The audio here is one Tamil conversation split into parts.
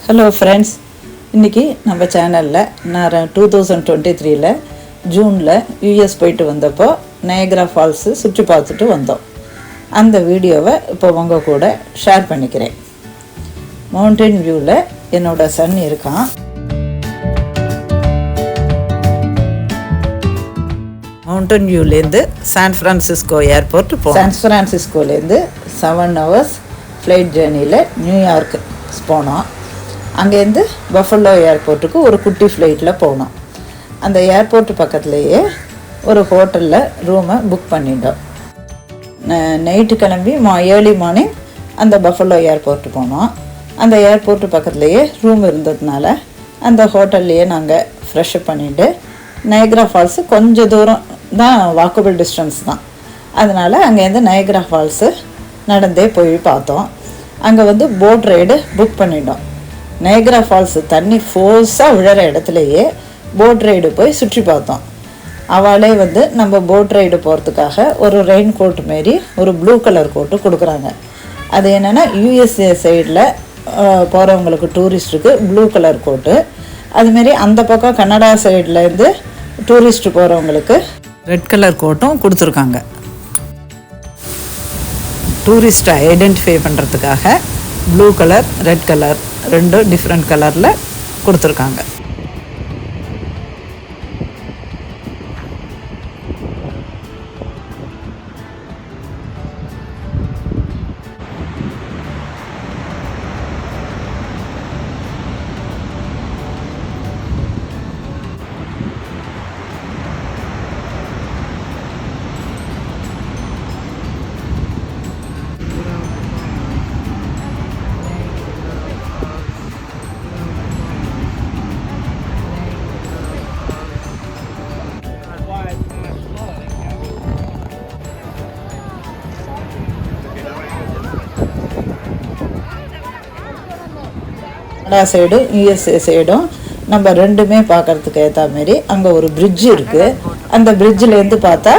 ஹலோ ஃப்ரெண்ட்ஸ், இன்றைக்கி நம்ம சேனலில் நான் 2023 ஜூனில் யூஎஸ் போயிட்டு வந்தப்போ நயக்ரா ஃபால்ஸு சுற்றி பார்த்துட்டு வந்தோம். அந்த வீடியோவை இப்போ உங்கள் கூட ஷேர் பண்ணிக்கிறேன். மவுண்டன் வியூவில் என்னோடய சன் இருக்கான். மவுண்டன் வியூலேருந்து சான் ஃப்ரான்சிஸ்கோ ஏர்போர்ட் போனோம். சான் ஃப்ரான்சிஸ்கோலேருந்து 7 hours ஃப்ளைட் ஜேர்னியில் நியூயார்க் போனோம். அங்கேருந்து பஃபலோ ஏர்போர்ட்டுக்கு ஒரு குட்டி ஃப்ளைட்டில் போனோம். அந்த ஏர்போர்ட்டு பக்கத்துலேயே ஒரு ஹோட்டலில் ரூமை புக் பண்ணிட்டோம். நைட்டு கிளம்பி ஏர்லி மார்னிங் அந்த பஃபலோ ஏர்போர்ட்டு போனோம். அந்த ஏர்போர்ட்டு பக்கத்துலேயே ரூம் இருந்ததுனால அந்த ஹோட்டல்லையே நாங்கள் ஃப்ரெஷ்அப் பண்ணிவிட்டு நயக்ரா ஃபால்ஸு கொஞ்சம் தூரம் தான், வாக்கபிள் டிஸ்டன்ஸ் தான். அதனால் அங்கேருந்து நயக்ரா ஃபால்ஸு நடந்தே போய் பார்த்தோம். அங்கே போட் ரைடு புக் பண்ணிட்டோம். நயக்ரா ஃபால்ஸு தண்ணி ஃபோர்ஸாக விழற இடத்துலையே போட் ரைடு போய் சுற்றி பார்த்தோம். அவளே நம்ம போட் ரைடு போகிறதுக்காக ஒரு ரெயின் கோட் மாரி ஒரு ப்ளூ கலர் கோட்டு கொடுக்குறாங்க. அது என்னென்னா யூஎஸ்ஏ சைடில் போகிறவங்களுக்கு டூரிஸ்ட்டுக்கு ப்ளூ கலர் கோட்டு, அதுமாரி அந்த பக்கம் கனடா சைட்லேருந்து டூரிஸ்ட்டு போகிறவங்களுக்கு ரெட் கலர் கோட்டும் கொடுத்துருக்காங்க. டூரிஸ்ட்டை ஐடென்டிஃபை பண்ணுறதுக்காக ப்ளூ கலர், ரெட் கலர் ரெண்டும் டிஃப்ரெண்ட் கலரில் கொடுத்துருக்காங்க. கனடா சைடும் யூஎஸ்ஏ சைடும் நம்ம ரெண்டுமே பார்க்குறதுக்கு ஏற்ற மாரி அங்கே ஒரு பிரிட்ஜ் இருக்குது. அந்த பிரிட்ஜிலேருந்து பார்த்தா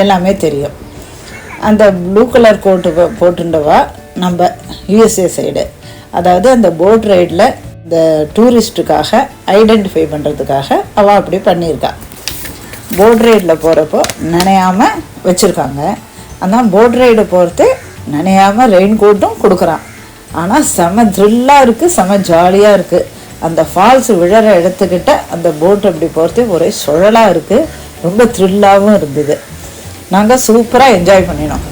எல்லாமே தெரியும். அந்த ப்ளூ கலர் கோட்டு போட்டுண்டவா நம்ம யூஎஸ்ஏ சைடு, அதாவது அந்த போட் ரைடில் இந்த டூரிஸ்ட்டுக்காக ஐடென்டிஃபை பண்ணுறதுக்காக அவள் அப்படி பண்ணியிருக்கா. போட் ரைடில் போகிறப்போ நனையாமல் வச்சுருக்காங்க. ஆனால் போட் ரைடு போகிறது நனையாமல் ரெயின் கோட்டும் கொடுக்குறான். ஆனால் செம த்ரில்லாக இருக்குது, செம ஜாலியாக இருக்குது. அந்த ஃபால்ஸ் விழற இடத்துக்கிட்ட அந்த போட் அப்படி போகிறதே ஒரே சுழலாக இருக்குது. ரொம்ப த்ரில்லாகவும் இருந்தது. நாங்கள் சூப்பராக என்ஜாய் பண்ணினோம்.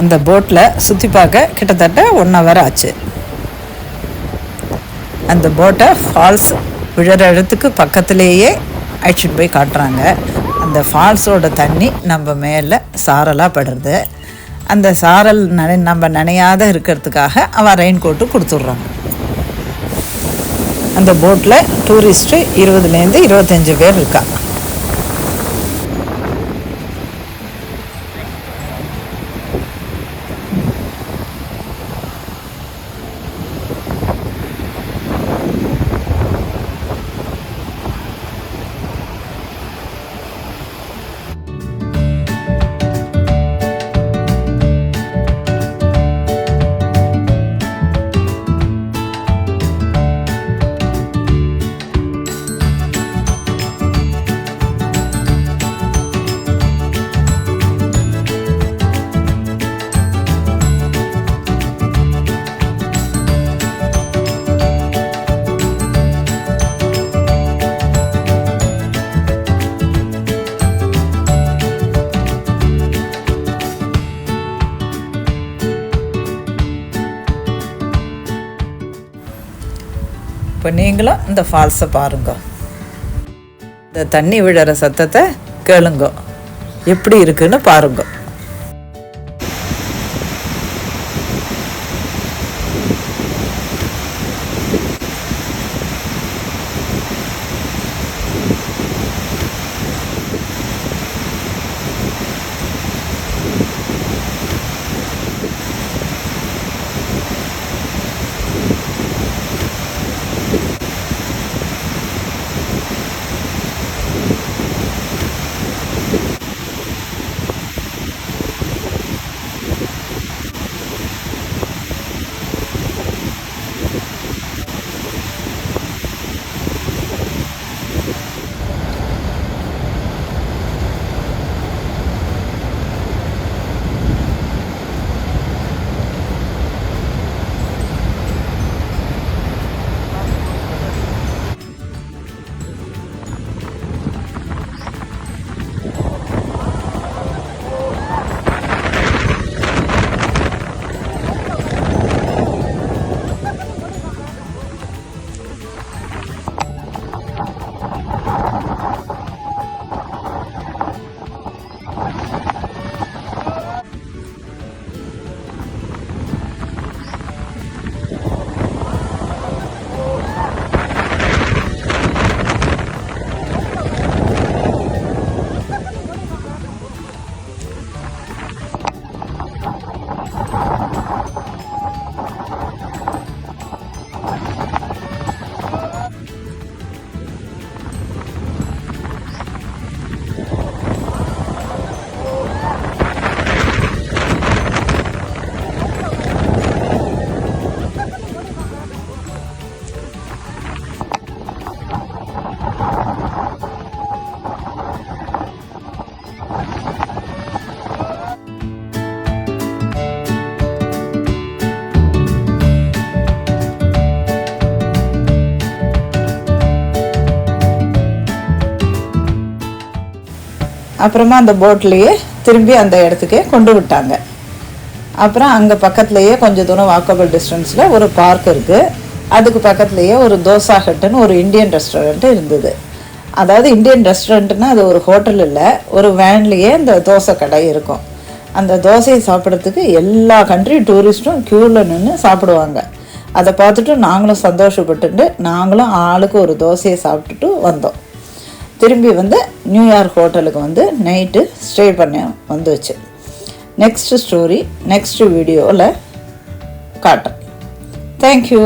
அந்த போட்டில் சுற்றி பார்க்க கிட்டத்தட்ட 1 hour ஆச்சு. அந்த போட்டை ஃபால்ஸ் விழற இடத்துக்கு பக்கத்துலேயே அழைச்சிட்டு போய் காட்டுறாங்க. அந்த ஃபால்ஸோட தண்ணி நம்ம மேலே சாரலாக படுறது. அந்த சாரல் நம்ம நனையாத இருக்கிறதுக்காக அவள் ரெயின் கோட்டு கொடுத்துட்றாங்க. அந்த போட்டில் டூரிஸ்ட்டு 20 to 25 பேர் இருக்கா. இப்போ நீங்களும் இந்த ஃபால்ஸை பாருங்க, இந்த தண்ணி விழற சத்தத்தை கேளுங்க, எப்படி இருக்குன்னு பாருங்க. அப்புறமா அந்த போட்லேயே திரும்பி அந்த இடத்துக்கே கொண்டு விட்டாங்க. அப்புறம் அங்கே பக்கத்துலேயே கொஞ்சம் தூரம் வாக்கபிள் டிஸ்டன்ஸில் ஒரு பார்க் இருக்குது. அதுக்கு பக்கத்துலேயே ஒரு தோசா ஹட்டுன்னு ஒரு இந்தியன் ரெஸ்டாரண்ட்டு இருந்தது. அதாவது இந்தியன் ரெஸ்டாரண்ட்டுன்னா அது ஒரு ஹோட்டல் இல்லை, ஒரு வேன்லேயே இந்த தோசை கடை இருக்கும். அந்த தோசையை சாப்பிட்றதுக்கு எல்லா கண்ட்ரி டூரிஸ்ட்டும் க்யூவில் நின்று சாப்பிடுவாங்க. அதை பார்த்துட்டு நாங்களும் சந்தோஷப்பட்டுட்டு நாங்களும் ஆளுக்கு ஒரு தோசையை சாப்பிட்டுட்டு வந்தோம். திரும்பி வந்து நியூயார்க் ஹோட்டலுக்கு வந்து நைட்டு ஸ்டே பண்ண வந்துச்சு. நெக்ஸ்ட் ஸ்டோரி நெக்ஸ்ட் வீடியோவில் காட்டுறேன். தேங்க்யூ.